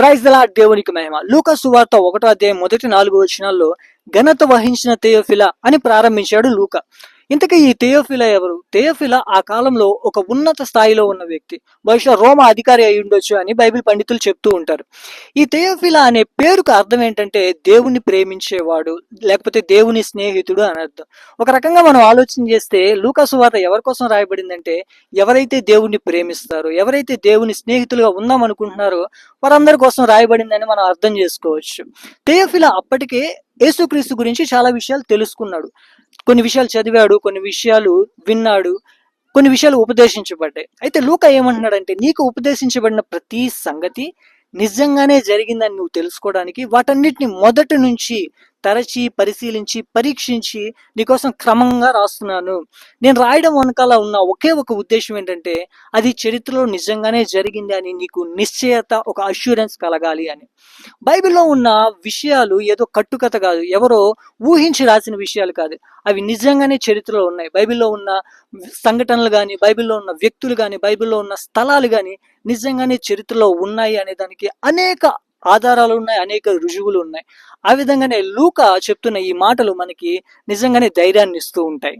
Praise the lord, దేవునికి మహిమ. లూకా సువార్త 1వ అధ్యాయం మొదటి 4 వచనాల్లో ఘనత వహించిన థెయోఫిలా అని ప్రారంభించాడు లూకా. ఇంతకీ ఈ థెయోఫిలా ఎవరు? థెయోఫిలా ఆ కాలంలో ఒక ఉన్నత స్థాయిలో ఉన్న వ్యక్తి, బహుశా రోమా అధికారి అయి ఉండొచ్చు అని బైబిల్ పండితులు చెప్తూ ఉంటారు. ఈ థెయోఫిలా అనే పేరుకు అర్థం ఏంటంటే దేవుణ్ణి ప్రేమించేవాడు, లేకపోతే దేవుని స్నేహితుడు అని అర్థం. ఒక రకంగా మనం ఆలోచన చేస్తే లూకా సువార్త ఎవరి కోసం రాయబడిందంటే, ఎవరైతే దేవుణ్ణి ప్రేమిస్తారో, ఎవరైతే దేవుని స్నేహితులుగా ఉందాం అనుకుంటున్నారో వారందరి కోసం రాయబడిందని మనం అర్థం చేసుకోవచ్చు. థెయోఫిలా అప్పటికే యేసుక్రీస్తు గురించి చాలా విషయాలు తెలుసుకున్నాడు. కొన్ని విషయాలు చదివాడు, కొన్ని విషయాలు విన్నాడు, కొన్ని విషయాలు ఉపదేశించబడ్డాయి. అయితే లూకా ఏమంటున్నాడంటే, నీకు ఉపదేశించబడిన ప్రతి సంగతి నిజంగానే జరిగిందని నువ్వు తెలుసుకోవడానికి వాటన్నిటిని మొదటి నుంచి తరచి పరిశీలించి పరీక్షించి నీకోసం క్రమంగా రాస్తున్నాను. నేను రాయడం వెనకాల ఉన్న ఒకే ఒక ఉద్దేశం ఏంటంటే, అది చరిత్రలో నిజంగానే జరిగింది అని నీకు నిశ్చయత, ఒక అష్యూరెన్స్ కలగాలి అని. బైబిల్లో ఉన్న విషయాలు ఏదో కట్టుకథ కాదు, ఎవరో ఊహించి రాసిన విషయాలు కాదు, అవి నిజంగానే చరిత్రలో ఉన్నాయి. బైబిల్లో ఉన్న సంఘటనలు కానీ, బైబిల్లో ఉన్న వ్యక్తులు కానీ, బైబిల్లో ఉన్న స్థలాలు కానీ నిజంగానే చరిత్రలో ఉన్నాయి అనే దానికి అనేక ఆధారాలు ఉన్నాయి, అనేక రుజువులు ఉన్నాయి. ఆ విధంగానే లూకా చెప్తున్న ఈ మాటలు మనకి నిజంగానే ధైర్యాన్ని ఇస్తూ ఉంటాయి.